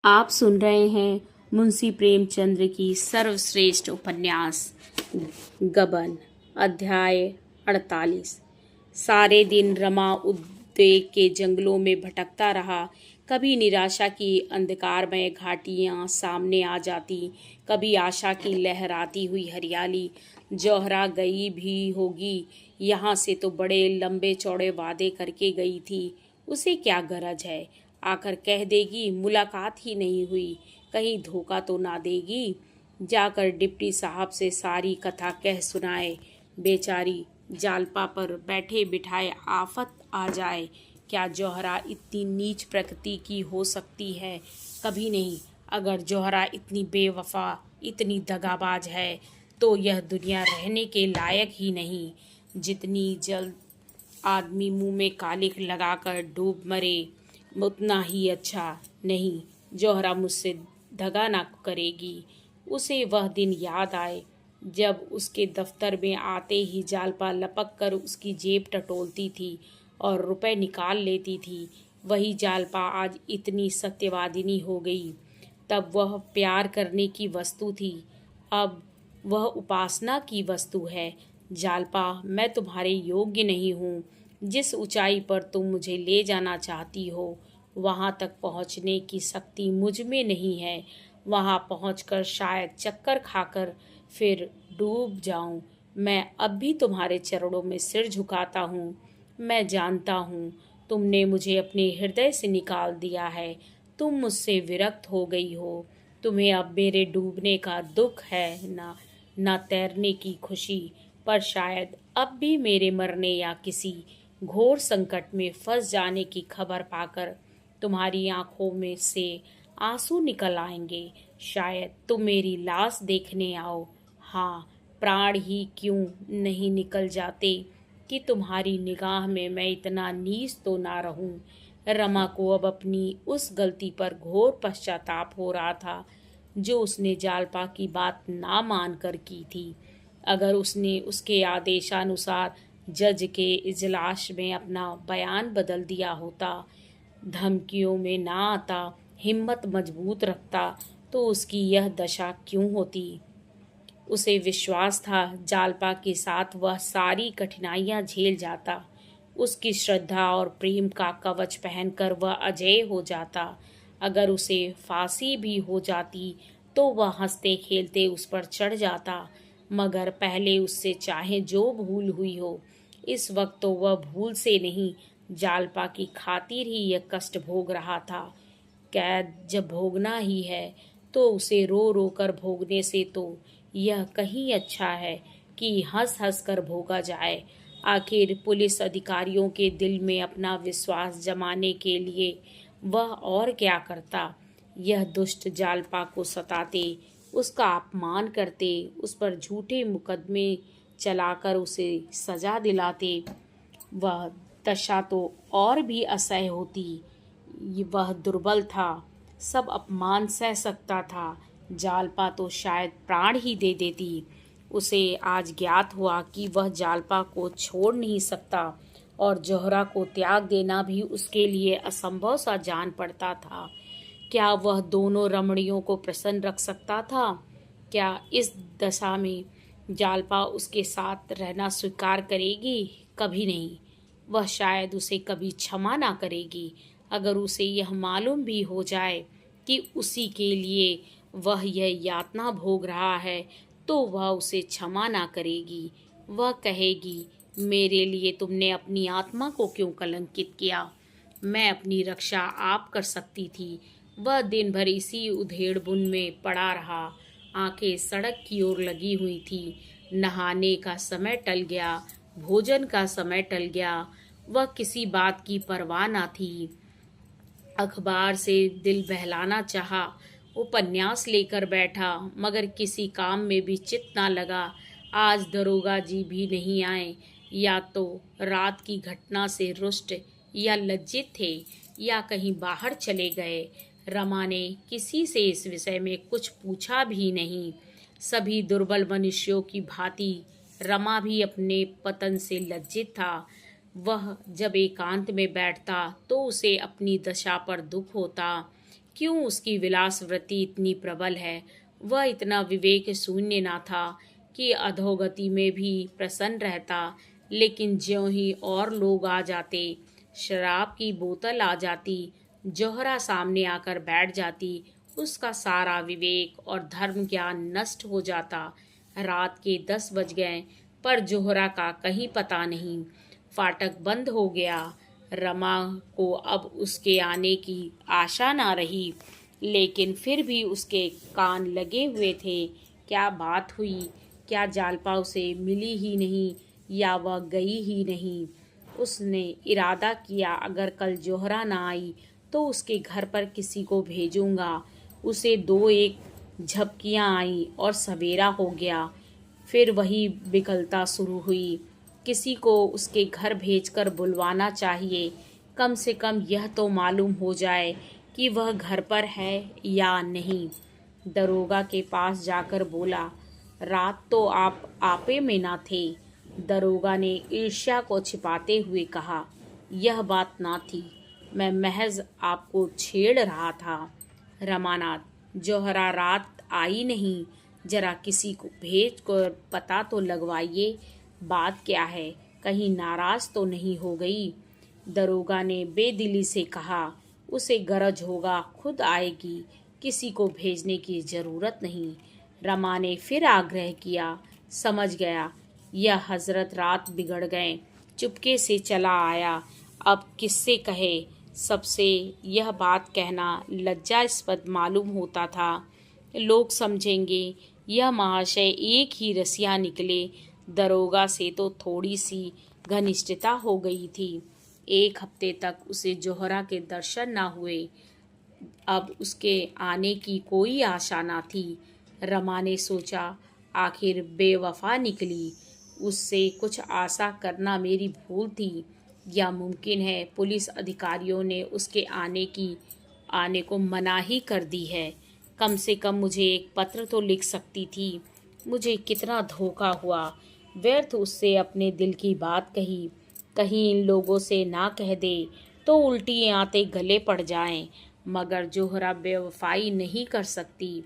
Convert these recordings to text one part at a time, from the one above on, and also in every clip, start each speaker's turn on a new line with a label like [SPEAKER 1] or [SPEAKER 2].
[SPEAKER 1] आप सुन रहे हैं मुंशी प्रेमचंद्र की सर्वश्रेष्ठ उपन्यास गबन। अध्याय 48। सारे दिन रमा उद्वेग के जंगलों में भटकता रहा। कभी निराशा की अंधकारमय घाटियां सामने आ जाती, कभी आशा की लहराती हुई हरियाली। जौहरा गई भी होगी, यहाँ से तो बड़े लंबे चौड़े वादे करके गई थी। उसे क्या गरज है, आकर कह देगी मुलाकात ही नहीं हुई, कहीं धोखा तो ना देगी। जाकर डिप्टी साहब से सारी कथा कह सुनाए। बेचारी जालपा पर बैठे बिठाए आफत आ जाए। क्या जौहरा इतनी नीच प्रकृति की हो सकती है? कभी नहीं। अगर जौहरा इतनी बेवफा, इतनी दगाबाज है तो यह दुनिया रहने के लायक ही नहीं। जितनी जल्द आदमी मुंह में कालिख लगाकर डूब मरे उतना ही अच्छा। नहीं, जौहरा मुझसे दगा ना करेगी। उसे वह दिन याद आए जब उसके दफ्तर में आते ही जालपा लपक कर उसकी जेब टटोलती थी और रुपए निकाल लेती थी। वही जालपा आज इतनी सत्यवादिनी हो गई। तब वह प्यार करने की वस्तु थी, अब वह उपासना की वस्तु है। जालपा, मैं तुम्हारे योग्य नहीं हूँ। जिस ऊंचाई पर तुम मुझे ले जाना चाहती हो वहां तक पहुंचने की शक्ति मुझ में नहीं है। वहां पहुंचकर शायद चक्कर खाकर फिर डूब जाऊं। मैं अब भी तुम्हारे चरणों में सिर झुकाता हूँ। मैं जानता हूँ तुमने मुझे अपने हृदय से निकाल दिया है। तुम मुझसे विरक्त हो गई हो। तुम्हें अब मेरे डूबने का दुख है, ना तैरने की खुशी। पर शायद अब भी मेरे मरने या किसी घोर संकट में फंस जाने की खबर पाकर तुम्हारी आंखों में से आंसू निकल आएंगे। शायद तुम मेरी लाश देखने आओ। हाँ, प्राण ही क्यों नहीं निकल जाते कि तुम्हारी निगाह में मैं इतना नीच तो ना रहूं। रमा को अब अपनी उस गलती पर घोर पश्चाताप हो रहा था जो उसने जालपा की बात ना मानकर की थी। अगर उसने उसके आदेशानुसार जज के इजलास में अपना बयान बदल दिया होता, धमकियों में ना आता, हिम्मत मजबूत रखता, तो उसकी यह दशा क्यों होती? उसे विश्वास था जालपा के साथ वह सारी कठिनाइयां झेल जाता। उसकी श्रद्धा और प्रेम का कवच पहनकर वह अजेय हो जाता। अगर उसे फांसी भी हो जाती तो वह हंसते खेलते उस पर चढ़ जाता। मगर पहले उससे चाहे जो भूल हुई हो, इस वक्त तो वह भूल से नहीं, जालपा की खातिर ही यह कष्ट भोग रहा था। कैद जब भोगना ही है तो उसे रो रो कर भोगने से तो यह कहीं अच्छा है कि हंस हंस कर भोगा जाए। आखिर पुलिस अधिकारियों के दिल में अपना विश्वास जमाने के लिए वह और क्या करता? यह दुष्ट जालपा को सताते, उसका अपमान करते, उस पर झूठे मुकदमे चलाकर उसे सजा दिलाते। वह दशा तो और भी असह्य होती। वह दुर्बल था, सब अपमान सह सकता था। जालपा तो शायद प्राण ही दे देती। उसे आज ज्ञात हुआ कि वह जालपा को छोड़ नहीं सकता और जौहरा को त्याग देना भी उसके लिए असंभव सा जान पड़ता था। क्या वह दोनों रमणियों को प्रसन्न रख सकता था? क्या इस दशा में जालपा उसके साथ रहना स्वीकार करेगी? कभी नहीं। वह शायद उसे कभी क्षमा ना करेगी। अगर उसे यह मालूम भी हो जाए कि उसी के लिए वह यह यातना भोग रहा है तो वह उसे क्षमा ना करेगी। वह कहेगी, मेरे लिए तुमने अपनी आत्मा को क्यों कलंकित किया? मैं अपनी रक्षा आप कर सकती थी। वह दिन भर इसी उधेड़बुन में पड़ा रहा। आंखें सड़क की ओर लगी हुई थी। नहाने का समय टल गया, भोजन का समय टल गया। वह किसी बात की परवाह ना थी। अखबार से दिल बहलाना चाहा, उपन्यास लेकर बैठा, मगर किसी काम में भी चित्त ना लगा। आज दरोगा जी भी नहीं आए। या तो रात की घटना से रुष्ट या लज्जित थे या कहीं बाहर चले गए। रमा ने किसी से इस विषय में कुछ पूछा भी नहीं। सभी दुर्बल मनुष्यों की भांति रमा भी अपने पतन से लज्जित था। वह जब एकांत में बैठता तो उसे अपनी दशा पर दुख होता। क्यों उसकी विलासवृत्ति इतनी प्रबल है? वह इतना विवेक शून्य ना था कि अधोगति में भी प्रसन्न रहता, लेकिन ज्यों ही और लोग आ जाते, शराब की बोतल आ जाती, जौहरा सामने आकर बैठ जाती, उसका सारा विवेक और धर्म ज्ञान नष्ट हो जाता। रात के 10 बज गए, पर जौहरा का कहीं पता नहीं। फाटक बंद हो गया। रमा को अब उसके आने की आशा ना रही, लेकिन फिर भी उसके कान लगे हुए थे। क्या बात हुई? क्या जालपा उसे मिली ही नहीं, या वह गई ही नहीं? उसने इरादा किया, अगर कल जौहरा ना आई तो उसके घर पर किसी को भेजूंगा। उसे 2-1 झपकियां आई और सवेरा हो गया। फिर वही विकलता शुरू हुई। किसी को उसके घर भेजकर बुलवाना चाहिए। कम से कम यह तो मालूम हो जाए कि वह घर पर है या नहीं। दरोगा के पास जाकर बोला, रात तो आप आपे में ना थे। दरोगा ने ईर्ष्या को छिपाते हुए कहा, यह बात ना थी, मैं महज आपको छेड़ रहा था। रमानाथ, जौहरा रात आई नहीं, जरा किसी को भेज कर पता तो लगवाइए, बात क्या है, कहीं नाराज तो नहीं हो गई? दरोगा ने बेदिली से कहा, उसे गरज होगा खुद आएगी, किसी को भेजने की जरूरत नहीं। रमा ने फिर आग्रह किया, समझ गया, यह हजरत रात बिगड़ गए, चुपके से चला आया, अब किससे कहे? सबसे यह बात कहना लज्जास्पद मालूम होता था। लोग समझेंगे यह महाशय एक ही रसिया निकले। दरोगा से तो थोड़ी सी घनिष्ठता हो गई थी। 1 हफ्ते तक उसे जौहरा के दर्शन न हुए। अब उसके आने की कोई आशा न थी। रमा ने सोचा, आखिर बेवफा निकली, उससे कुछ आशा करना मेरी भूल थी, या मुमकिन है पुलिस अधिकारियों ने उसके आने को मना ही कर दी है। कम से कम मुझे एक पत्र तो लिख सकती थी। मुझे कितना धोखा हुआ, व्यर्थ उससे अपने दिल की बात कही। कहीं इन लोगों से ना कह दे तो उल्टी आते गले पड़ जाएं, मगर जौहरा बेवफाई नहीं कर सकती।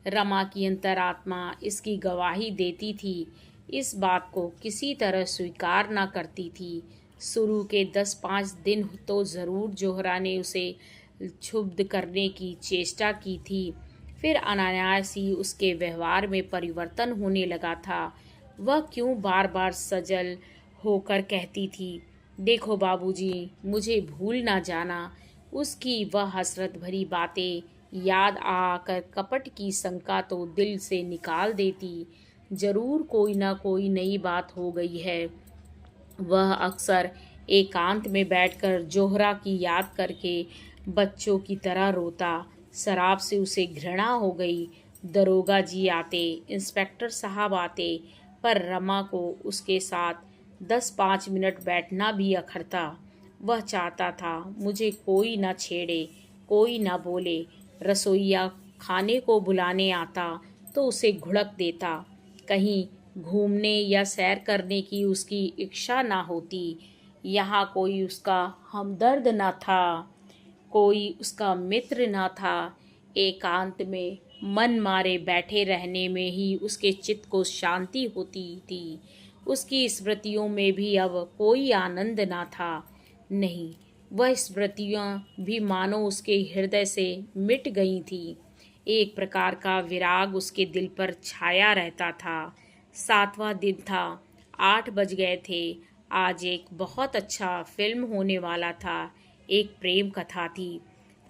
[SPEAKER 1] रमा की अंतरात्मा इसकी गवाही देती थी, इस बात को किसी तरह स्वीकार ना करती थी। शुरू के 10-5 दिन तो ज़रूर जौहरा ने उसे क्षुब्ध करने की चेष्टा की थी, फिर अनायास ही उसके व्यवहार में परिवर्तन होने लगा था। वह क्यों बार बार सजल होकर कहती थी, देखो बाबूजी, मुझे भूल ना जाना। उसकी वह हसरत भरी बातें याद आकर कपट की शंका तो दिल से निकाल देती। जरूर कोई ना कोई नई बात हो गई है। वह अक्सर एकांत में बैठकर जौहरा की याद करके बच्चों की तरह रोता। शराब से उसे घृणा हो गई। दरोगा जी आते, इंस्पेक्टर साहब आते, पर रमा को उसके साथ 10-5 मिनट बैठना भी अखरता। वह चाहता था मुझे कोई न छेड़े, कोई न बोले। रसोइया खाने को बुलाने आता तो उसे घुड़क देता। कहीं घूमने या सैर करने की उसकी इच्छा ना होती। यहाँ कोई उसका हमदर्द ना था, कोई उसका मित्र ना था। एकांत में मन मारे बैठे रहने में ही उसके चित्त को शांति होती थी। उसकी स्मृतियों में भी अब कोई आनंद ना था। नहीं, वह स्मृतियाँ भी मानो उसके हृदय से मिट गई थी। एक प्रकार का विराग उसके दिल पर छाया रहता था। 7वां दिन था, 8 बज गए थे। आज एक बहुत अच्छा फिल्म होने वाला था, एक प्रेम कथा थी।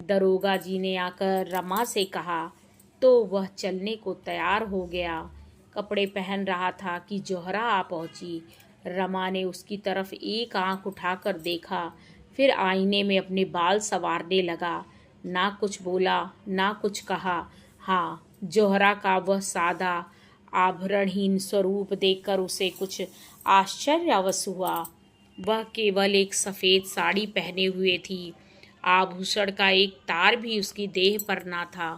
[SPEAKER 1] दरोगा जी ने आकर रमा से कहा तो वह चलने को तैयार हो गया। कपड़े पहन रहा था कि जौहरा आ पहुंची। रमा ने उसकी तरफ एक आंख उठाकर देखा, फिर आईने में अपने बाल संवारने लगा। ना कुछ बोला, ना कुछ कहा। हाँ, जौहरा का वह सादा आभरणहीन स्वरूप देखकर उसे कुछ आश्चर्यवश हुआ। वह केवल एक सफ़ेद साड़ी पहने हुए थी। आभूषण का एक तार भी उसकी देह पर ना था।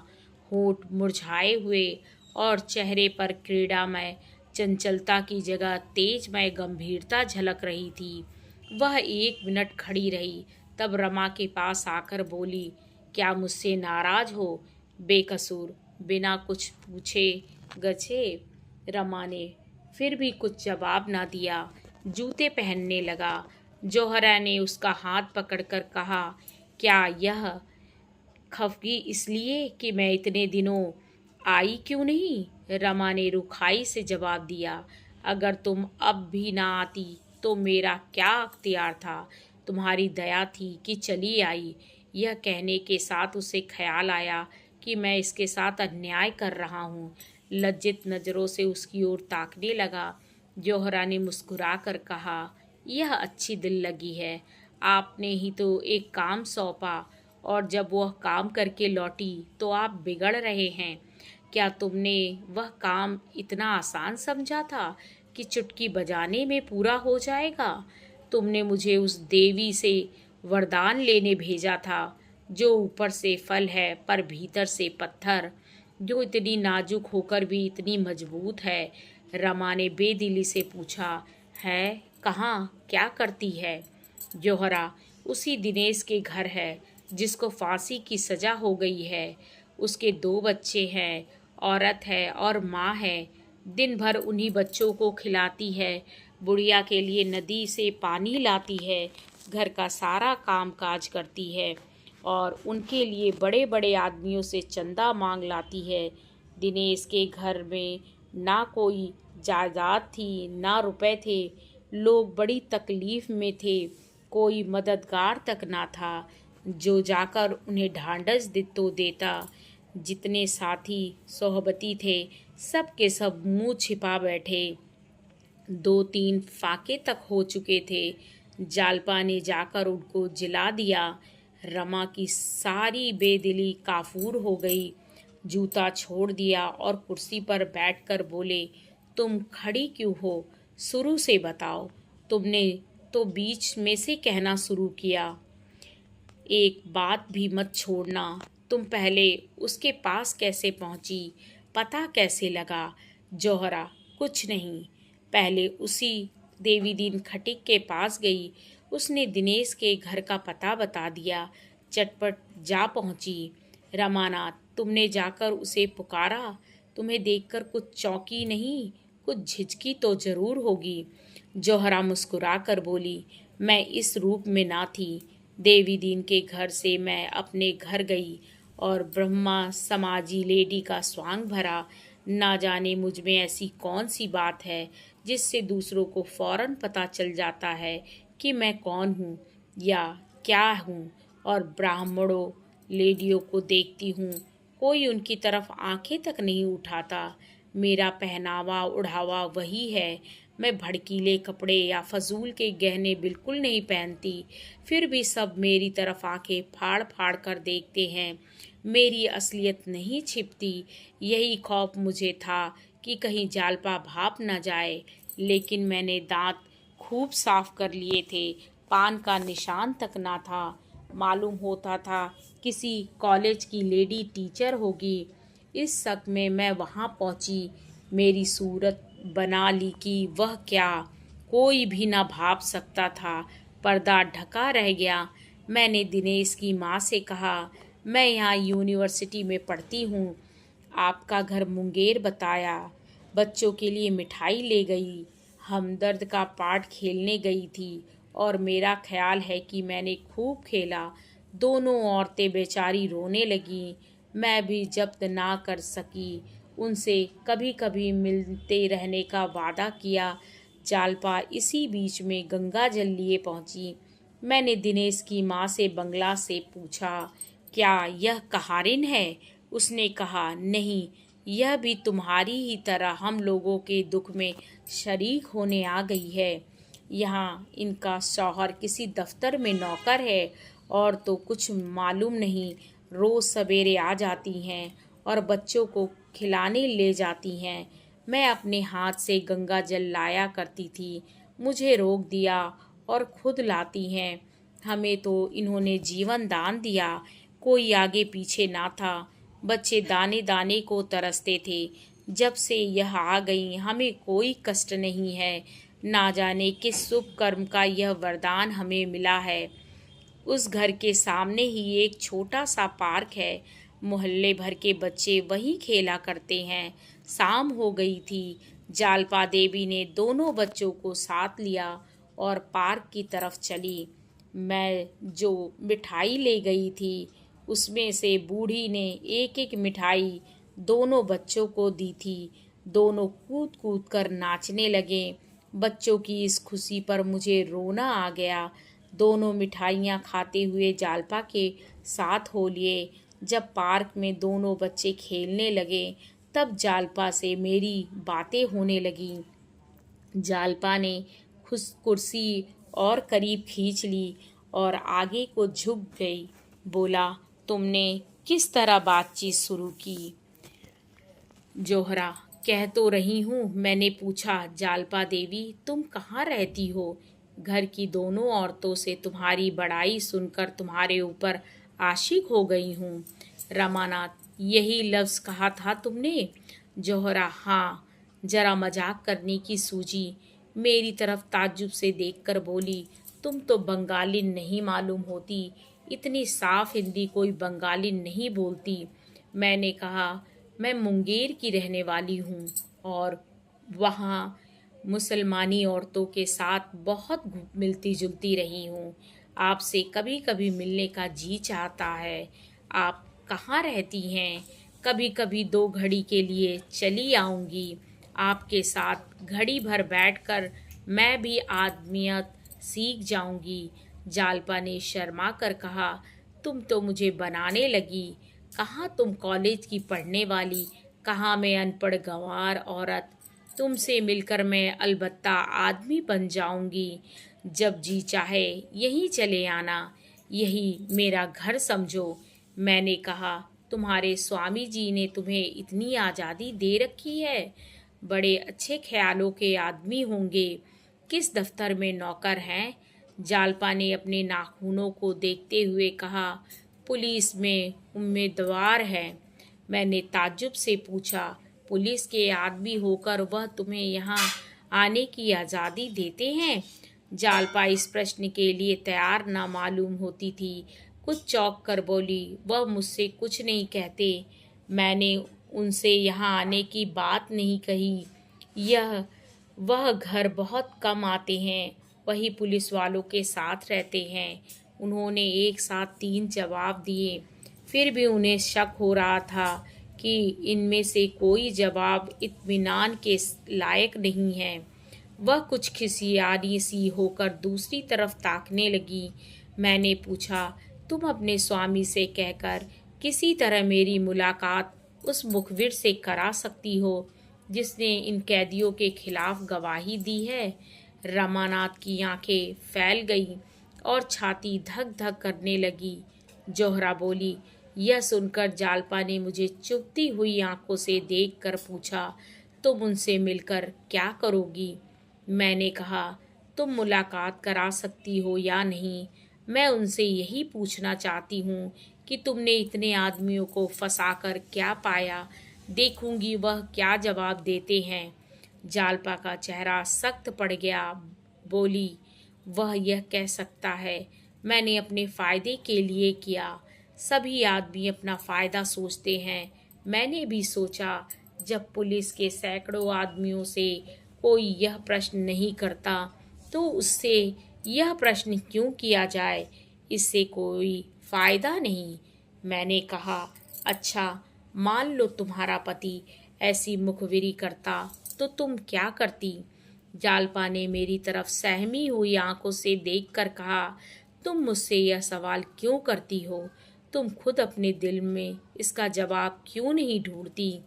[SPEAKER 1] होंठ मुरझाए हुए और चेहरे पर क्रीड़ामय चंचलता की जगह तेजमय गंभीरता झलक रही थी। वह 1 मिनट खड़ी रही, तब रमा के पास आकर बोली, क्या मुझसे नाराज हो? बेकसूर, बिना कुछ पूछे गछे। रमा ने फिर भी कुछ जवाब ना दिया। जूते पहनने लगा। जौहरा ने उसका हाथ पकड़कर कहा, क्या यह खफगी इसलिए कि मैं इतने दिनों आई क्यों नहीं? रमा ने रुखाई से जवाब दिया, अगर तुम अब भी ना आती तो मेरा क्या अख्तियार था? तुम्हारी दया थी कि चली आई। यह कहने के साथ उसे ख्याल आया कि मैं इसके साथ अन्याय कर रहा हूँ। लज्जित नज़रों से उसकी ओर ताकने लगा। जौहरा ने मुस्कुरा कर कहा, यह अच्छी दिल लगी है। आपने ही तो एक काम सौंपा और जब वह काम करके लौटी तो आप बिगड़ रहे हैं। क्या तुमने वह काम इतना आसान समझा था कि चुटकी बजाने में पूरा हो जाएगा? तुमने मुझे उस देवी से वरदान लेने भेजा था जो ऊपर से फल है पर भीतर से पत्थर, जो इतनी नाजुक होकर भी इतनी मजबूत है। रमा ने बेदिली से पूछा, है कहाँ? क्या करती है? जौहरा उसी दिनेश के घर है जिसको फांसी की सजा हो गई है। उसके 2 बच्चे हैं, औरत है और माँ है। दिन भर उन्हीं बच्चों को खिलाती है, बुढ़िया के लिए नदी से पानी लाती है, घर का सारा काम काज करती है और उनके लिए बड़े बड़े आदमियों से चंदा मांग लाती है। दिनेश के घर में ना कोई जायदाद थी ना रुपए थे। लोग बड़ी तकलीफ में थे, कोई मददगार तक ना था जो जाकर उन्हें ढांढस तो देता। जितने साथी सोहबती थे सब के सब मुंह छिपा बैठे। 2-3 फाके तक हो चुके थे। जालपा ने जाकर उनको जिला दिया। रमा की सारी बेदिली काफूर हो गई। जूता छोड़ दिया और कुर्सी पर बैठकर बोले, तुम खड़ी क्यों हो? शुरू से बताओ। तुमने तो बीच में से कहना शुरू किया। एक बात भी मत छोड़ना। तुम पहले उसके पास कैसे पहुंची? पता कैसे लगा? जौहरा, कुछ नहीं। पहले उसी देवी दिन खटिक के पास गई। उसने दिनेश के घर का पता बता दिया। चटपट जा पहुंची। रमानाथ, तुमने जाकर उसे पुकारा? तुम्हें देखकर कुछ चौंकी नहीं, कुछ झिझकी तो जरूर होगी। जौहरा मुस्कुरा कर बोली, मैं इस रूप में ना थी। देवी दीन के घर से मैं अपने घर गई और ब्रह्मा समाजी लेडी का स्वांग भरा। ना जाने मुझ में ऐसी कौन सी बात है जिससे दूसरों को फौरन पता चल जाता है कि मैं कौन हूँ या क्या हूँ। और ब्राह्मणों लेडियों को देखती हूँ, कोई उनकी तरफ आंखें तक नहीं उठाता। मेरा पहनावा उढ़ावा वही है। मैं भड़कीले कपड़े या फजूल के गहने बिल्कुल नहीं पहनती, फिर भी सब मेरी तरफ आंखें फाड़ फाड़ कर देखते हैं। मेरी असलियत नहीं छिपती। यही खौफ मुझे था कि कहीं जालपा भाप न जाए। लेकिन मैंने दांत खूब साफ कर लिए थे, पान का निशान तक ना था। मालूम होता था किसी कॉलेज की लेडी टीचर होगी। इस शक में मैं वहाँ पहुँची। मेरी सूरत बना ली कि वह क्या कोई भी ना भाप सकता था। पर्दा ढका रह गया। मैंने दिनेश की माँ से कहा, मैं यहाँ यूनिवर्सिटी में पढ़ती हूँ। आपका घर मुंगेर बताया। बच्चों के लिए मिठाई ले गई। हमदर्द का पाठ खेलने गई थी और मेरा ख्याल है कि मैंने खूब खेला। दोनों औरतें बेचारी रोने लगीं। मैं भी जब्त ना कर सकी। उनसे कभी कभी मिलते रहने का वादा किया। जालपा इसी बीच में गंगा जल लिए पहुंची। मैंने दिनेश की माँ से बंगला से पूछा, क्या यह कहारिन है? उसने कहा, नहीं, यह भी तुम्हारी ही तरह हम लोगों के दुख में शरीक होने आ गई है। यहाँ इनका शौहर किसी दफ्तर में नौकर है और तो कुछ मालूम नहीं। रोज सवेरे आ जाती हैं और बच्चों को खिलाने ले जाती हैं। मैं अपने हाथ से गंगा जल लाया करती थी, मुझे रोक दिया और खुद लाती हैं। हमें तो इन्होंने जीवन दान दिया, कोई आगे पीछे ना था। बच्चे दाने दाने को तरसते थे। जब से यह आ गई हमें कोई कष्ट नहीं है। ना जाने किस शुभ कर्म का यह वरदान हमें मिला है। उस घर के सामने ही एक छोटा सा पार्क है। मोहल्ले भर के बच्चे वहीं खेला करते हैं। शाम हो गई थी। जालपा देवी ने दोनों बच्चों को साथ लिया और पार्क की तरफ चली। मैं जो मिठाई ले गई थी उसमें से बूढ़ी ने एक एक मिठाई दोनों बच्चों को दी थी। दोनों कूद कूद कर नाचने लगे। बच्चों की इस खुशी पर मुझे रोना आ गया। दोनों मिठाइयाँ खाते हुए जालपा के साथ हो लिए। जब पार्क में दोनों बच्चे खेलने लगे तब जालपा से मेरी बातें होने लगी। जालपा ने खुश कुर्सी और करीब खींच ली और आगे को झुक गई। बोला, तुमने किस तरह बातचीत शुरू की? जोहरा, कह तो रही हूँ। मैंने पूछा, जालपा देवी तुम कहाँ रहती हो? घर की दोनों औरतों से तुम्हारी बड़ाई सुनकर तुम्हारे ऊपर आशिक हो गई हूँ। रमानाथ, यही लफ्ज़ कहा था तुमने? जोहरा, हाँ। जरा मजाक करने की सूझी। मेरी तरफ ताज्जुब से देखकर बोली, तुम तो बंगाली नहीं मालूम होती। इतनी साफ हिंदी कोई बंगाली नहीं बोलती। मैंने कहा, मैं मुंगेर की रहने वाली हूँ और वहाँ मुसलमानी औरतों के साथ बहुत मिलती जुलती रही हूँ। आपसे कभी कभी मिलने का जी चाहता है। आप कहाँ रहती हैं? कभी कभी 2 घड़ी के लिए चली आऊँगी। आपके साथ घड़ी भर बैठकर मैं भी आदमियत सीख जाऊँगी। जालपा ने शर्मा कर कहा, तुम तो मुझे बनाने लगी। कहाँ तुम कॉलेज की पढ़ने वाली, कहाँ मैं अनपढ़ गंवार औरत। तुमसे मिलकर मैं अलबत्ता आदमी बन जाऊंगी। जब जी चाहे यहीं चले आना, यही मेरा घर समझो। मैंने कहा, तुम्हारे स्वामी जी ने तुम्हें इतनी आज़ादी दे रखी है? बड़े अच्छे ख्यालों के आदमी होंगे। किस दफ्तर में नौकर हैं? जालपा ने अपने नाखूनों को देखते हुए कहा, पुलिस में उम्मीदवार है। मैंने ताज्जुब से पूछा, पुलिस के आदमी होकर वह तुम्हें यहाँ आने की आज़ादी देते हैं? जालपा इस प्रश्न के लिए तैयार ना मालूम होती थी। कुछ चौंक कर बोली, वह मुझसे कुछ नहीं कहते। मैंने उनसे यहाँ आने की बात नहीं कही। वह घर बहुत कम आते हैं। वही पुलिस वालों के साथ रहते हैं। उन्होंने एक साथ 3 जवाब दिए। फिर भी उन्हें शक हो रहा था कि इनमें से कोई जवाब इत्मीनान के लायक नहीं है। वह कुछ खिसियानी सी होकर दूसरी तरफ ताकने लगी। मैंने पूछा, तुम अपने स्वामी से कहकर किसी तरह मेरी मुलाकात उस मुखबिर से करा सकती हो जिसने इन कैदियों के खिलाफ गवाही दी है? रमानाथ की आंखें फैल गईं और छाती धक धक करने लगी। जोहरा बोली। यह सुनकर जालपा ने मुझे चुभती हुई आंखों से देखकर पूछा, तुम उनसे मिलकर क्या करोगी? मैंने कहा, तुम मुलाकात करा सकती हो या नहीं? मैं उनसे यही पूछना चाहती हूँ कि तुमने इतने आदमियों को फंसाकर क्या पाया। देखूंगी वह क्या जवाब देते हैं। जालपा का चेहरा सख्त पड़ गया। बोली, वह यह कह सकता है, मैंने अपने फ़ायदे के लिए किया। सभी आदमी अपना फ़ायदा सोचते हैं। मैंने भी सोचा, जब पुलिस के सैकड़ों आदमियों से कोई यह प्रश्न नहीं करता तो उससे यह प्रश्न क्यों किया जाए? इससे कोई फ़ायदा नहीं। मैंने कहा, अच्छा, मान लो तुम्हारा पति ऐसी मुखबिरी करता तो तुम क्या करती? जालपा ने मेरी तरफ सहमी हुई आंखों से देखकर कहा, तुम मुझसे यह सवाल क्यों करती हो? तुम खुद अपने दिल में इसका जवाब क्यों नहीं ढूंढती?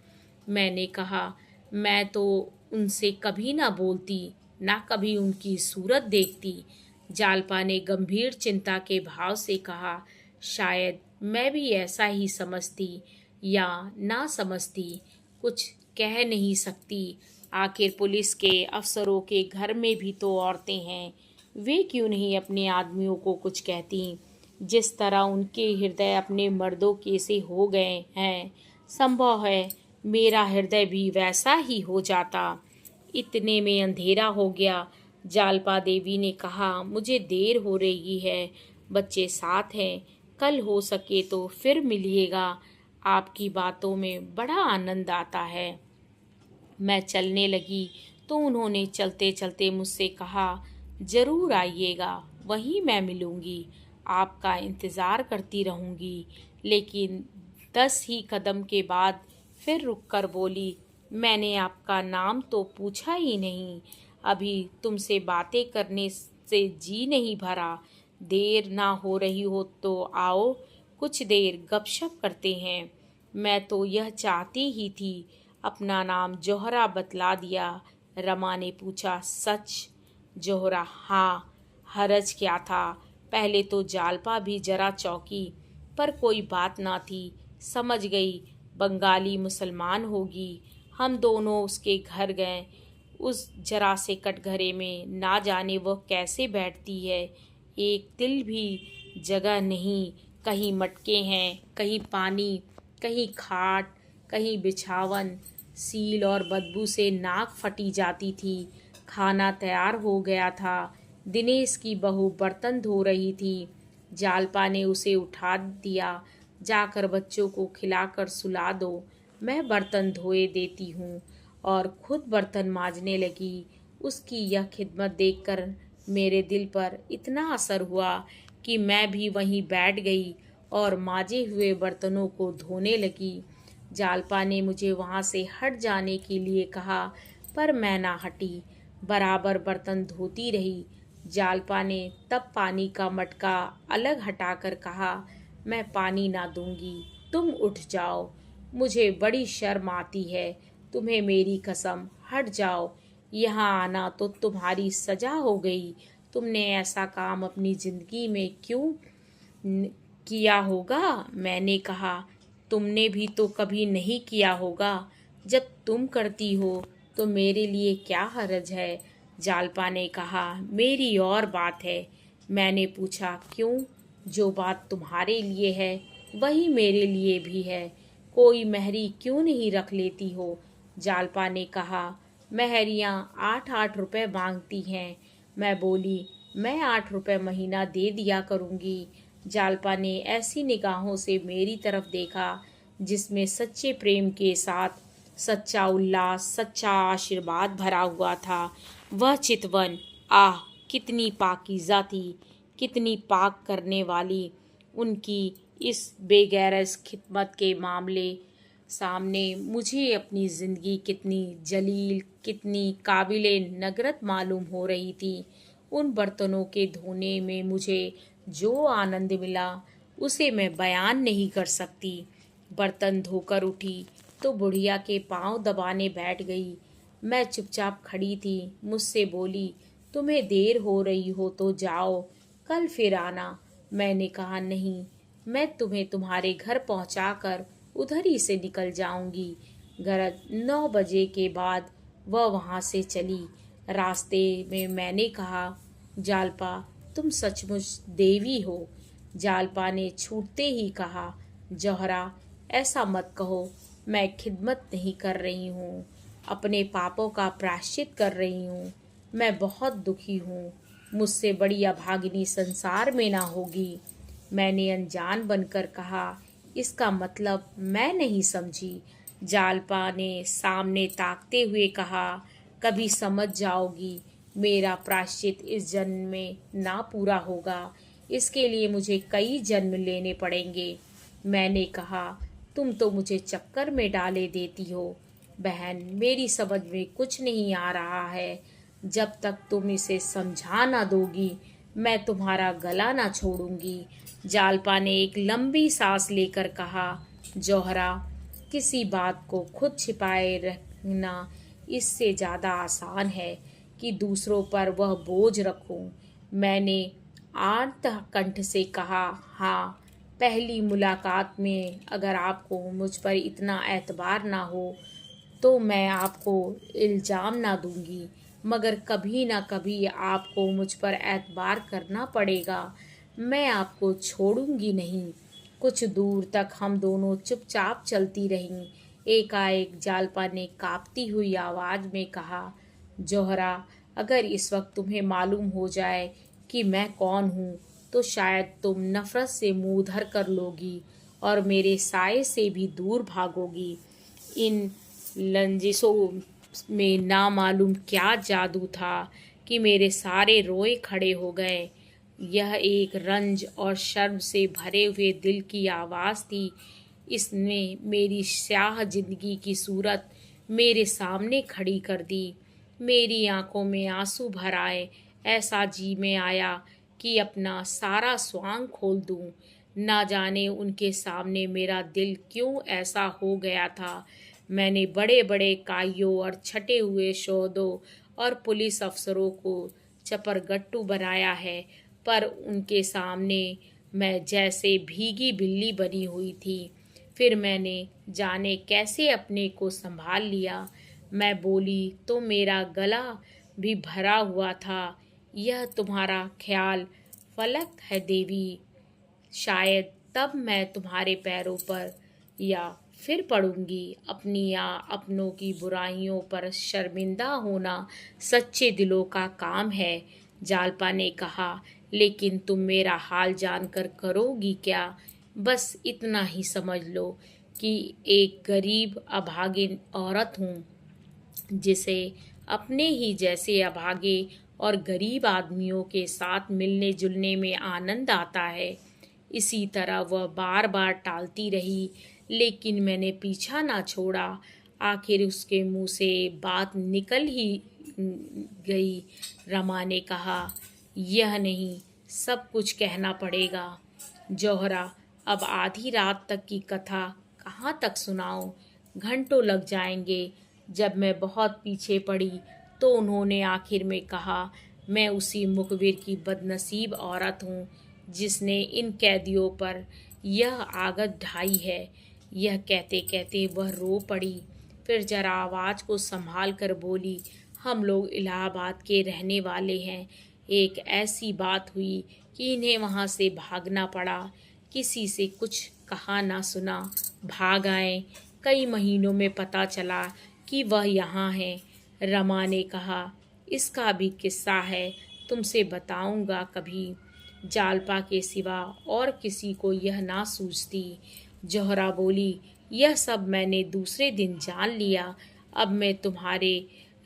[SPEAKER 1] मैंने कहा, मैं तो उनसे कभी ना बोलती, ना कभी उनकी सूरत देखती। जालपा ने गंभीर चिंता के भाव से कहा, शायद मैं भी ऐसा ही समझती या ना समझती, कुछ कह नहीं सकती। आखिर पुलिस के अफसरों के घर में भी तो औरतें हैं। वे क्यों नहीं अपने आदमियों को कुछ कहती? जिस तरह उनके हृदय अपने मर्दों के से हो गए हैं, संभव है मेरा हृदय भी वैसा ही हो जाता। इतने में अंधेरा हो गया। जालपा देवी ने कहा, मुझे देर हो रही है, बच्चे साथ हैं, कल हो सके तो फिर मिलिएगा। आपकी बातों में बड़ा आनंद आता है। मैं चलने लगी तो उन्होंने चलते चलते मुझसे कहा, जरूर आइएगा, वहीं मैं मिलूंगी, आपका इंतज़ार करती रहूंगी। लेकिन 10 ही कदम के बाद फिर रुककर बोली, मैंने आपका नाम तो पूछा ही नहीं। अभी तुमसे बातें करने से जी नहीं भरा। देर ना हो रही हो तो आओ, कुछ देर गपशप करते हैं। मैं तो यह चाहती ही थी। अपना नाम जोहरा बतला दिया। रमा ने पूछा, सच? जोहरा, हाँ। हरज क्या था? पहले तो जालपा भी जरा चौंकी, पर कोई बात ना थी। समझ गई बंगाली मुसलमान होगी। हम दोनों उसके घर गए। उस जरा से कटघरे में ना जाने वह कैसे बैठती है। एक तिल भी जगह नहीं। कहीं मटके हैं, कहीं पानी, कहीं खाट, कहीं बिछावन। सील और बदबू से नाक फटी जाती थी। खाना तैयार हो गया था। दिनेश की बहू बर्तन धो रही थी। जालपा ने उसे उठा दिया। जाकर बच्चों को खिलाकर सुला दो, मैं बर्तन धोए देती हूँ। और खुद बर्तन मांजने लगी। उसकी यह खिदमत देखकर मेरे दिल पर इतना असर हुआ कि मैं भी वहीं बैठ गई और मांजे हुए बर्तनों को धोने लगी। जालपा ने मुझे वहाँ से हट जाने के लिए कहा, पर मैं ना हटी, बराबर बर्तन धोती रही। जालपा ने तब पानी का मटका अलग हटाकर कहा, मैं पानी ना दूंगी, तुम उठ जाओ। मुझे बड़ी शर्म आती है, तुम्हें मेरी कसम, हट जाओ। यहाँ आना तो तुम्हारी सजा हो गई। तुमने ऐसा काम अपनी जिंदगी में क्यों किया होगा? मैंने कहा, तुमने भी तो कभी नहीं किया होगा। जब तुम करती हो तो मेरे लिए क्या हर्ज है? जालपा ने कहा, मेरी और बात है। मैंने पूछा, क्यों? जो बात तुम्हारे लिए है वही मेरे लिए भी है। कोई महरी क्यों नहीं रख लेती हो? जालपा ने कहा, महरियाँ 8-8 रुपए मांगती हैं। मैं बोली, मैं 8 रुपए महीना दे दिया करूँगी। जालपा ने ऐसी निगाहों से मेरी तरफ देखा जिसमें सच्चे प्रेम के साथ सच्चा उल्लास, सच्चा आशीर्वाद भरा हुआ था। वह चितवन, आह कितनी पाकीज़ा थी, कितनी पाक करने वाली। उनकी इस बेगैरस खिदमत के मामले सामने मुझे अपनी ज़िंदगी कितनी जलील, कितनी काबिले नगरत मालूम हो रही थी। उन बर्तनों के धोने में मुझे जो आनंद मिला उसे मैं बयान नहीं कर सकती। बर्तन धोकर उठी तो बुढ़िया के पांव दबाने बैठ गई। मैं चुपचाप खड़ी थी। मुझसे बोली, तुम्हें देर हो रही हो तो जाओ, कल फिर आना। मैंने कहा, नहीं, मैं तुम्हें तुम्हारे घर पहुंचाकर उधर ही से निकल जाऊंगी। गरज 9 बजे के बाद वह वहां से चली। रास्ते में मैंने कहा, जालपा, तुम सचमुच देवी हो। जालपा ने छूटते ही कहा, जौहरा, ऐसा मत कहो। मैं खिदमत नहीं कर रही हूँ, अपने पापों का प्रायश्चित कर रही हूँ। मैं बहुत दुखी हूँ। मुझसे बड़ी अभागिनी संसार में ना होगी। मैंने अनजान बनकर कहा, इसका मतलब मैं नहीं समझी। जालपा ने सामने ताकते हुए कहा, कभी समझ जाओगी। मेरा प्रायश्चित इस जन्म में ना पूरा होगा। इसके लिए मुझे कई जन्म लेने पड़ेंगे। मैंने कहा, तुम तो मुझे चक्कर में डाले देती हो। बहन, मेरी समझ में कुछ नहीं आ रहा है। जब तक तुम इसे समझा ना दोगी मैं तुम्हारा गला ना छोड़ूंगी। जालपा ने एक लंबी सांस लेकर कहा, जौहरा, किसी बात को खुद छिपाए रखना इससे ज़्यादा आसान है कि दूसरों पर वह बोझ रखूं। मैंने आर्त कंठ से कहा, हाँ, पहली मुलाकात में अगर आपको मुझ पर इतना एतबार ना हो तो मैं आपको इल्ज़ाम ना दूंगी, मगर कभी ना कभी आपको मुझ पर एतबार करना पड़ेगा। मैं आपको छोड़ूंगी नहीं। कुछ दूर तक हम दोनों चुपचाप चलती रहीं। एकाएक जालपा ने कांपती हुई आवाज़ में कहा, जौहरा, अगर इस वक्त तुम्हें मालूम हो जाए कि मैं कौन हूँ तो शायद तुम नफरत से मुंह धर कर लोगी और मेरे साये से भी दूर भागोगी। इन लंजिशों में ना मालूम क्या जादू था कि मेरे सारे रोए खड़े हो गए। यह एक रंज और शर्म से भरे हुए दिल की आवाज़ थी। इसने मेरी स्याह जिंदगी की सूरत मेरे सामने खड़ी कर दी। मेरी आंखों में आंसू भर आए। ऐसा जी में आया कि अपना सारा स्वांग खोल दूं। ना जाने उनके सामने मेरा दिल क्यों ऐसा हो गया था। मैंने बड़े बड़े काइयों और छटे हुए शोहदों और पुलिस अफसरों को चपरगट्टू बनाया है, पर उनके सामने मैं जैसे भीगी बिल्ली बनी हुई थी। फिर मैंने जाने कैसे अपने को संभाल लिया। मैं बोली तो मेरा गला भी भरा हुआ था। यह तुम्हारा ख्याल फलक है देवी। शायद तब मैं तुम्हारे पैरों पर या फिर पड़ूंगी। अपनी या अपनों की बुराइयों पर शर्मिंदा होना सच्चे दिलों का काम है, जालपा ने कहा। लेकिन तुम मेरा हाल जानकर करोगी क्या? बस इतना ही समझ लो कि एक गरीब अभागिन औरत हूँ, जिसे अपने ही जैसे अभागे और गरीब आदमियों के साथ मिलने जुलने में आनंद आता है। इसी तरह वह बार बार टालती रही, लेकिन मैंने पीछा ना छोड़ा। आखिर उसके मुंह से बात निकल ही गई। रमा ने कहा, यह नहीं, सब कुछ कहना पड़ेगा। जौहरा, अब आधी रात तक की कथा कहाँ तक सुनाऊं? घंटों लग जाएंगे। जब मैं बहुत पीछे पड़ी तो उन्होंने आखिर में कहा, मैं उसी मुखबिर की बदनसीब औरत हूँ जिसने इन कैदियों पर यह आगत ढाई है। यह कहते कहते वह रो पड़ी। फिर जरा आवाज़ को संभाल कर बोली, हम लोग इलाहाबाद के रहने वाले हैं। एक ऐसी बात हुई कि इन्हें वहाँ से भागना पड़ा। किसी से कुछ कहा ना सुना, भाग आए। कई महीनों में पता चला कि वह यहाँ है। रमा ने कहा, इसका भी किस्सा है, तुमसे बताऊंगा कभी। जालपा के सिवा और किसी को यह ना सूझती। जौहरा बोली, यह सब मैंने दूसरे दिन जान लिया। अब मैं तुम्हारे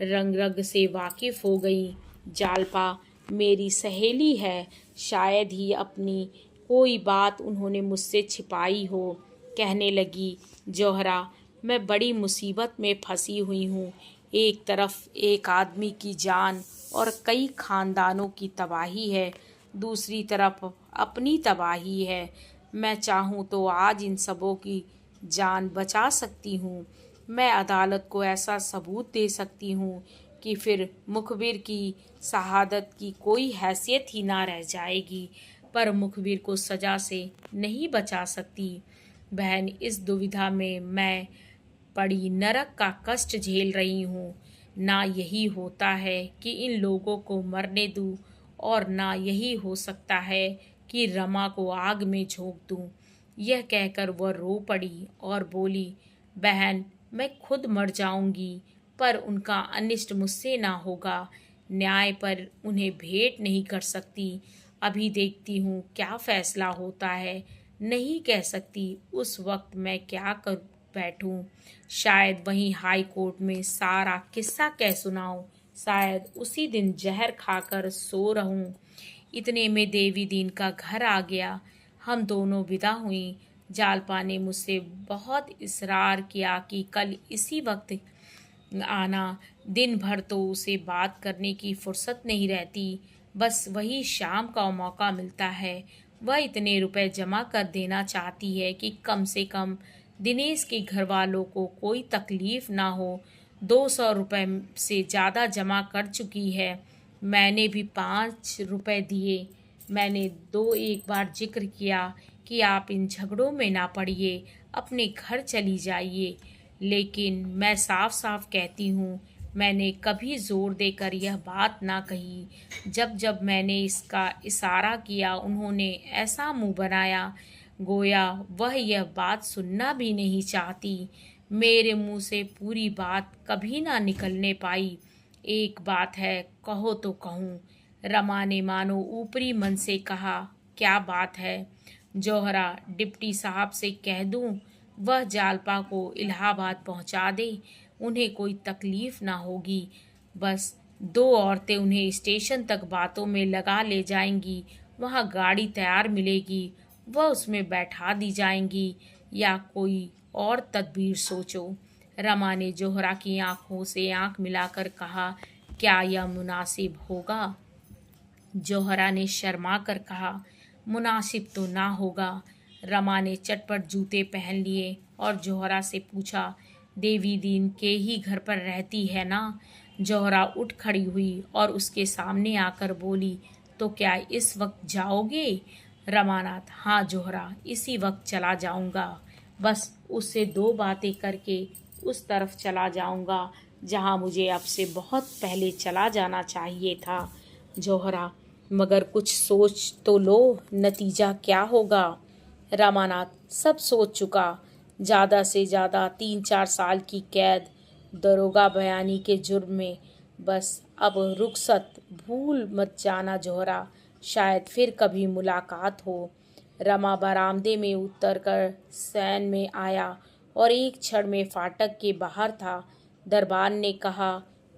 [SPEAKER 1] रंग रंग से वाकिफ हो गई। जालपा मेरी सहेली है, शायद ही अपनी कोई बात उन्होंने मुझसे छिपाई हो। कहने लगी, जौहरा, मैं बड़ी मुसीबत में फंसी हुई हूँ। एक तरफ एक आदमी की जान और कई खानदानों की तबाही है, दूसरी तरफ अपनी तबाही है। मैं चाहूँ तो आज इन सबों की जान बचा सकती हूँ। मैं अदालत को ऐसा सबूत दे सकती हूँ कि फिर मुखबिर की शहादत की कोई हैसियत ही ना रह जाएगी, पर मुखबिर को सजा से नहीं बचा सकती। बहन, इस दुविधा में मैं पड़ी नरक का कष्ट झेल रही हूँ। ना यही होता है कि इन लोगों को मरने दूँ, और ना यही हो सकता है कि रमा को आग में झोंक दूँ। यह कहकर वह रो पड़ी और बोली, बहन, मैं खुद मर जाऊंगी, पर उनका अनिष्ट मुझसे ना होगा। न्याय पर उन्हें भेंट नहीं कर सकती। अभी देखती हूँ क्या फैसला होता है। नहीं कह सकती उस वक्त मैं क्या कर बैठूं। शायद वहीं हाई कोर्ट में सारा किस्सा कह सुनाऊं। शायद उसी दिन जहर खाकर सो रहूं। इतने में देवी दीन का घर आ गया। हम दोनों विदा हुई। जालपा ने मुझसे बहुत इसरार किया कि कल इसी वक्त आना। दिन भर तो उसे बात करने की फुर्सत नहीं रहती, बस वही शाम का मौका मिलता है। वह इतने रुपए जमा कर देना चाहती है कि कम से कम दिनेश के घर वालों को कोई तकलीफ ना हो। 200 रुपए से ज़्यादा जमा कर चुकी है। मैंने भी 5 रुपए दिए। मैंने दो एक बार जिक्र किया कि आप इन झगड़ों में ना पड़िए, अपने घर चली जाइए, लेकिन मैं साफ साफ कहती हूँ, मैंने कभी जोर देकर यह बात ना कही। जब जब मैंने इसका इशारा किया, उन्होंने ऐसा मुंह बनाया गोया वह यह बात सुनना भी नहीं चाहती। मेरे मुंह से पूरी बात कभी ना निकलने पाई। एक बात है, कहो तो कहूँ। रमा ने मानो ऊपरी मन से कहा, क्या बात है? जौहरा, डिप्टी साहब से कह दूं वह जालपा को इलाहाबाद पहुंचा दे, उन्हें कोई तकलीफ ना होगी। बस दो औरतें उन्हें स्टेशन तक बातों में लगा ले जाएंगी, वहां गाड़ी तैयार मिलेगी, वह उसमें बैठा दी जाएंगी, या कोई और तदबीर सोचो। रमा ने जोहरा की आंखों से आंख मिलाकर कहा, क्या यह मुनासिब होगा? जौहरा ने शर्मा कर कहा, मुनासिब तो ना होगा। रमा ने चटपट जूते पहन लिए और जौहरा से पूछा, देवी दीन के ही घर पर रहती है ना? जौहरा उठ खड़ी हुई और उसके सामने आकर बोली, तो क्या इस वक्त जाओगे? रमानाथ, हाँ जौहरा, इसी वक्त चला जाऊंगा। बस उससे दो बातें करके उस तरफ चला जाऊंगा जहां मुझे अब से बहुत पहले चला जाना चाहिए था। जौहरा, मगर कुछ सोच तो लो, नतीजा क्या होगा? रामानाथ, सब सोच चुका। ज़्यादा से ज़्यादा 3-4 साल की कैद, दरोगा बयानी के जुर्म में। बस अब रुखसत भूल मत जाना जौहरा, शायद फिर कभी मुलाकात हो। रमा बरामदे में उतरकर सैन में आया और एक क्षण में फाटक के बाहर था। दरबार ने कहा,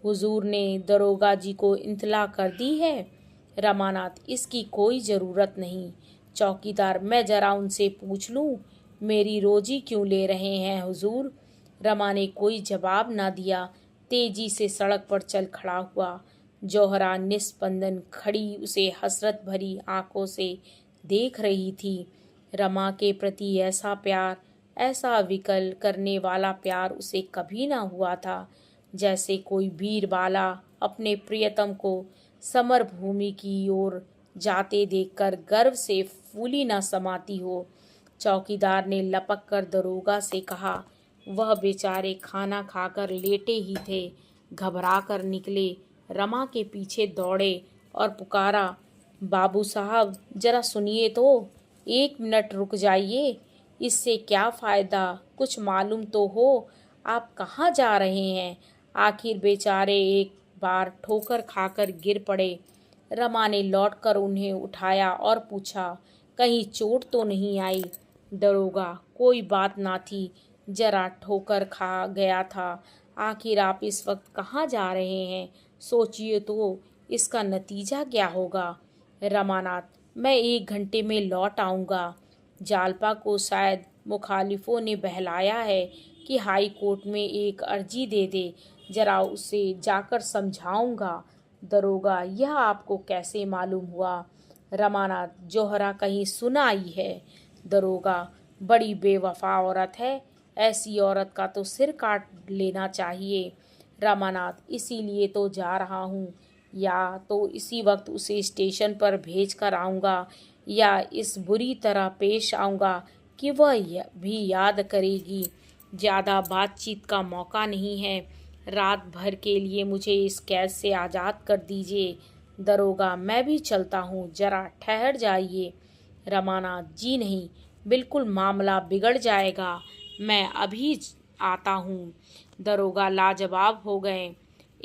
[SPEAKER 1] हुजूर ने दरोगा जी को इत्तला कर दी है? रमानाथ, इसकी कोई ज़रूरत नहीं। चौकीदार, मैं जरा उनसे पूछ लूँ, मेरी रोजी क्यों ले रहे हैं हुजूर? रमा ने कोई जवाब ना दिया, तेजी से सड़क पर चल खड़ा हुआ। जौहरा निस्पंदन खड़ी उसे हसरत भरी आंखों से देख रही थी। रमा के प्रति ऐसा प्यार, ऐसा विकल करने वाला प्यार उसे कभी ना हुआ था। जैसे कोई बीरबाला अपने प्रियतम को समर भूमि की ओर जाते देखकर गर्व से फूली न समाती हो। चौकीदार ने लपक कर दरोगा से कहा, वह बेचारे खाना खाकर लेटे ही थे, घबरा कर निकले, रमा के पीछे दौड़े और पुकारा, बाबू साहब जरा सुनिए तो, 1 मिनट रुक जाइए। इससे क्या फ़ायदा, कुछ मालूम तो हो आप कहाँ जा रहे हैं? आखिर बेचारे एक बार ठोकर खाकर गिर पड़े। रमा ने लौटकर उन्हें उठाया और पूछा, कहीं चोट तो नहीं आई? दरोगा, कोई बात ना थी, जरा ठोकर खा गया था। आखिर आप इस वक्त कहाँ जा रहे हैं? सोचिए तो, इसका नतीजा क्या होगा? रमानाथ, मैं 1 घंटे में लौट आऊँगा। जालपा को शायद मुखालिफों ने बहलाया है कि हाई कोर्ट में एक अर्जी दे दे, जरा उसे जाकर समझाऊंगा। दरोगा, यह आपको कैसे मालूम हुआ? रमानाथ, जौहरा कहीं सुना आई है। दरोगा, बड़ी बेवफा औरत है, ऐसी औरत का तो सिर काट लेना चाहिए। रमानाथ, इसीलिए तो जा रहा हूँ, या तो इसी वक्त उसे स्टेशन पर भेज कर आऊँगा, या इस बुरी तरह पेश आऊँगा कि वह भी याद करेगी। ज़्यादा बातचीत का मौका नहीं है, रात भर के लिए मुझे इस कैद से आज़ाद कर दीजिए। दरोगा, मैं भी चलता हूँ, जरा ठहर जाइए। रमानाथ, जी नहीं, बिल्कुल मामला बिगड़ जाएगा, मैं अभी आता हूँ। दरोगा लाजवाब हो गए,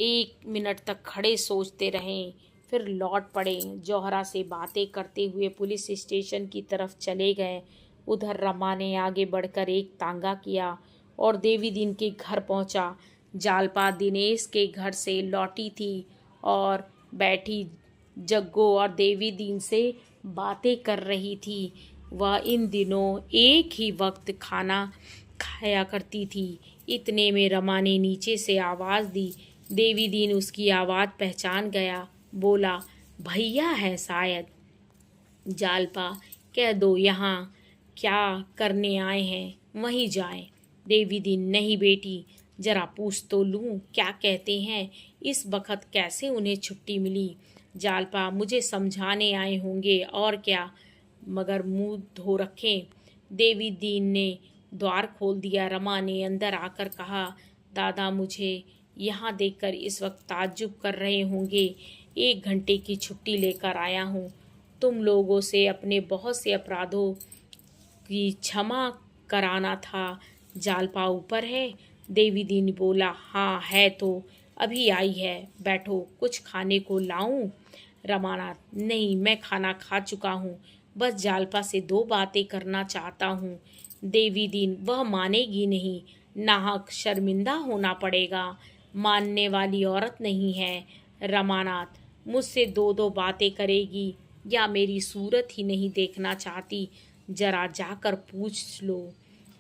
[SPEAKER 1] 1 मिनट तक खड़े सोचते रहें, फिर लौट पड़े। जौहरा से बातें करते हुए पुलिस स्टेशन की तरफ चले गए। उधर रमा ने आगे बढ़कर एक तांगा किया और देवी दीन के घर पहुंचा। जालपा दिनेश के घर से लौटी थी और बैठी जग्गो और देवी दीन से बातें कर रही थी। वह इन दिनों एक ही वक्त खाना खाया करती थी। इतने में रमा ने नीचे से आवाज़ दी। देवी दीन उसकी आवाज़ पहचान गया, बोला, भैया है शायद। जालपा, कह दो यहाँ क्या करने आए हैं, वहीं जाएं। देवी दीन, नहीं बेटी, जरा पूछ तो लूँ क्या कहते हैं, इस वक्त कैसे उन्हें छुट्टी मिली? जालपा, मुझे समझाने आए होंगे और क्या, मगर मुंह धो रखें। देवी दीन ने द्वार खोल दिया। रमा ने अंदर आकर कहा, दादा मुझे यहाँ देखकर इस वक्त ताज्जुब कर रहे होंगे, 1 घंटे की छुट्टी लेकर आया हूँ। तुम लोगों से अपने बहुत से अपराधों की क्षमा कराना था। जालपा ऊपर है? देवी दीन बोला, हाँ है तो अभी आई है, बैठो, कुछ खाने को लाऊं? रमानाथ, नहीं, मैं खाना खा चुका हूँ, बस जालपा से 2 बातें करना चाहता हूँ। देवी दीन वह मानेगी नहीं, नाहक शर्मिंदा होना पड़ेगा। मानने वाली औरत नहीं है। रमानाथ मुझसे 2 बातें करेगी या मेरी सूरत ही नहीं देखना चाहती, जरा जाकर पूछ लो।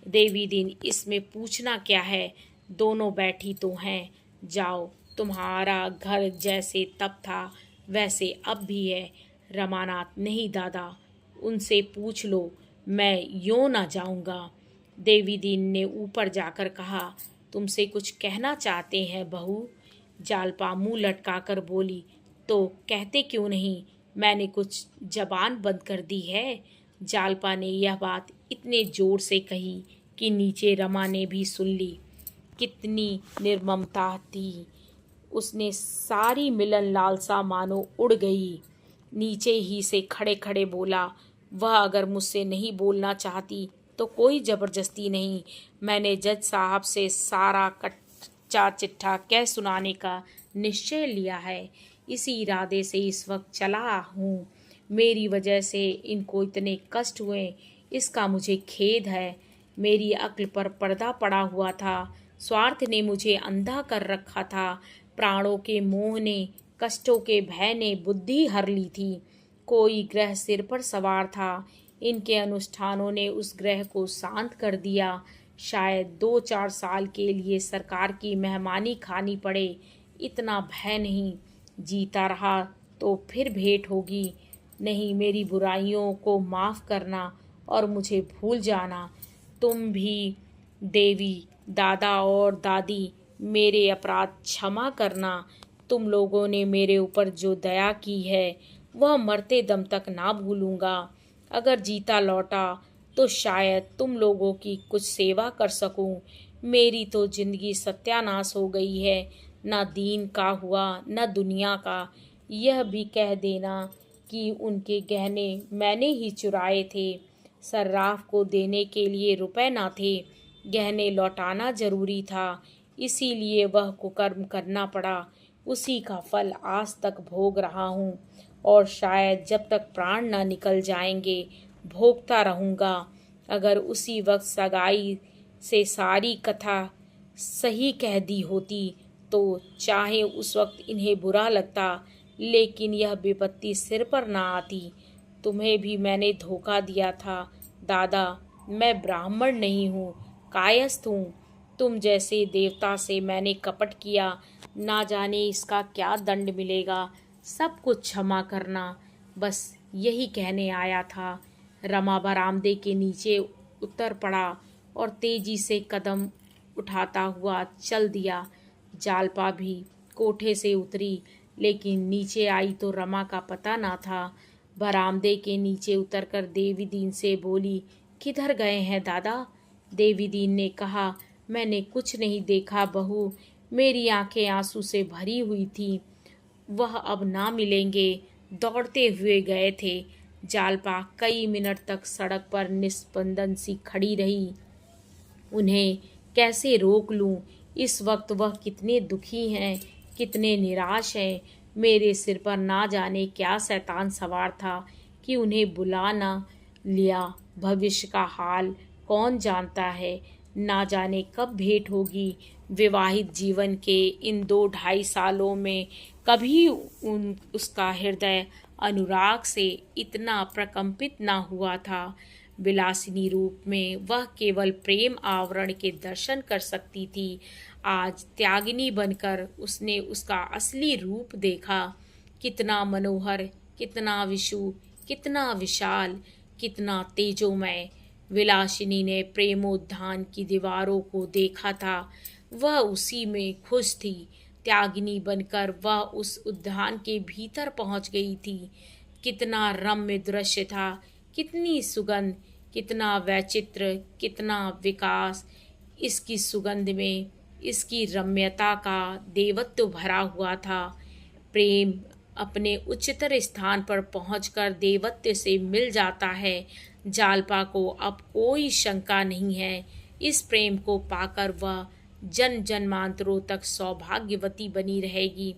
[SPEAKER 1] देवी दीन इसमें पूछना क्या है, दोनों बैठी तो हैं। जाओ, तुम्हारा घर जैसे तब था वैसे अब भी है। रमानाथ नहीं दादा, उनसे पूछ लो, मैं यूं ना जाऊंगा। देवी दीन ने ऊपर जाकर कहा, तुमसे कुछ कहना चाहते हैं बहू? जालपा मुंह लटकाकर बोली, तो कहते क्यों नहीं, मैंने कुछ जबान बंद कर दी है। जालपा ने यह बात इतने जोर से कही कि नीचे रमा ने भी सुन ली। कितनी निर्ममता थी, उसने सारी मिलन लालसा मानो उड़ गई। नीचे ही से खड़े खड़े बोला, वह अगर मुझसे नहीं बोलना चाहती तो कोई जबरदस्ती नहीं। मैंने जज साहब से सारा कच्चा चिट्ठा कह सुनाने का निश्चय लिया है। इसी इरादे से इस वक्त चला हूँ। मेरी वजह से इनको इतने कष्ट हुए, इसका मुझे खेद है। मेरी अक्ल पर पर्दा पड़ा हुआ था। स्वार्थ ने मुझे अंधा कर रखा था। प्राणों के मोह ने, कष्टों के भय ने बुद्धि हर ली थी। कोई ग्रह सिर पर सवार था। इनके अनुष्ठानों ने उस ग्रह को शांत कर दिया। शायद 2-4 साल के लिए सरकार की मेहमानी खानी पड़े, इतना भय नहीं। जीता रहा तो फिर भेंट होगी। नहीं, मेरी बुराइयों को माफ़ करना और मुझे भूल जाना। तुम भी देवी, दादा और दादी, मेरे अपराध क्षमा करना। तुम लोगों ने मेरे ऊपर जो दया की है वह मरते दम तक ना भूलूंगा। अगर जीता लौटा तो शायद तुम लोगों की कुछ सेवा कर सकूं। मेरी तो जिंदगी सत्यानाश हो गई है, ना दीन का हुआ न दुनिया का। यह भी कह देना कि उनके गहने मैंने ही चुराए थे। सर्राफ को देने के लिए रुपए ना थे, गहने लौटाना जरूरी था, इसीलिए वह कुकर्म करना पड़ा। उसी का फल आज तक भोग रहा हूँ और शायद जब तक प्राण न निकल जाएंगे भोगता रहूँगा। अगर उसी वक्त सगाई से सारी कथा सही कह दी होती तो चाहे उस वक्त इन्हें बुरा लगता, लेकिन यह विपत्ति सिर पर ना आती। तुम्हें भी मैंने धोखा दिया था दादा। मैं ब्राह्मण नहीं हूँ, कायस्थ हूँ। तुम जैसे देवता से मैंने कपट किया, ना जाने इसका क्या दंड मिलेगा। सब कुछ क्षमा करना, बस यही कहने आया था। रमा बरामदे के नीचे उतर पड़ा और तेजी से कदम उठाता हुआ चल दिया। जालपा भी कोठे से उतरी, लेकिन नीचे आई तो रमा का पता ना था। बरामदे के नीचे उतरकर देवी दीन से बोली, किधर गए हैं दादा? देवी दीन ने कहा, मैंने कुछ नहीं देखा बहू, मेरी आंखें आंसू से भरी हुई थी। वह अब ना मिलेंगे, दौड़ते हुए गए थे। जालपा कई मिनट तक सड़क पर निस्पंदन सी खड़ी रही। उन्हें कैसे रोक लूं? इस वक्त वह कितने दुखी हैं, कितने निराश हैं। मेरे सिर पर ना जाने क्या शैतान सवार था कि उन्हें बुला ना लिया। भविष्य का हाल कौन जानता है, ना जाने कब भेंट होगी। विवाहित जीवन के इन 2-2.5 सालों में कभी उसका हृदय अनुराग से इतना प्रकंपित ना हुआ था। विलासिनी रूप में वह केवल प्रेम आवरण के दर्शन कर सकती थी। आज त्यागिनी बनकर उसने उसका असली रूप देखा। कितना मनोहर, कितना विशु, कितना विशाल, कितना तेजोमय। विलासिनी ने प्रेमोद्यान की दीवारों को देखा था, वह उसी में खुश थी। त्यागिनी बनकर वह उस उद्यान के भीतर पहुंच गई थी। कितना रम्य दृश्य था, कितनी सुगंध, कितना वैचित्र, कितना विकास। इसकी सुगंध में इसकी रम्यता का देवत्व भरा हुआ था। प्रेम अपने उच्चतर स्थान पर पहुंचकर देवत्व से मिल जाता है। जालपा को अब कोई शंका नहीं है। इस प्रेम को पाकर वह जन जन्मांतरों तक सौभाग्यवती बनी रहेगी।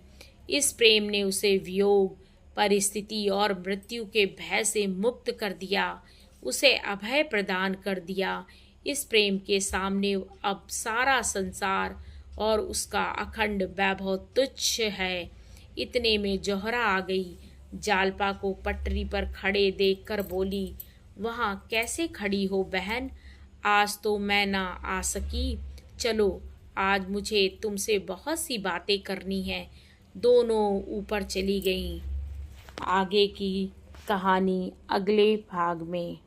[SPEAKER 1] इस प्रेम ने उसे वियोग, परिस्थिति और मृत्यु के भय से मुक्त कर दिया, उसे अभय प्रदान कर दिया। इस प्रेम के सामने अब सारा संसार और उसका अखंड वैभव तुच्छ है। इतने में जोहरा आ गई। जालपा को पटरी पर खड़े देखकर बोली, वहाँ कैसे खड़ी हो बहन? आज तो मैं ना आ सकी। चलो, आज मुझे तुमसे बहुत सी बातें करनी हैं। दोनों ऊपर चली गईं। आगे की कहानी अगले भाग में।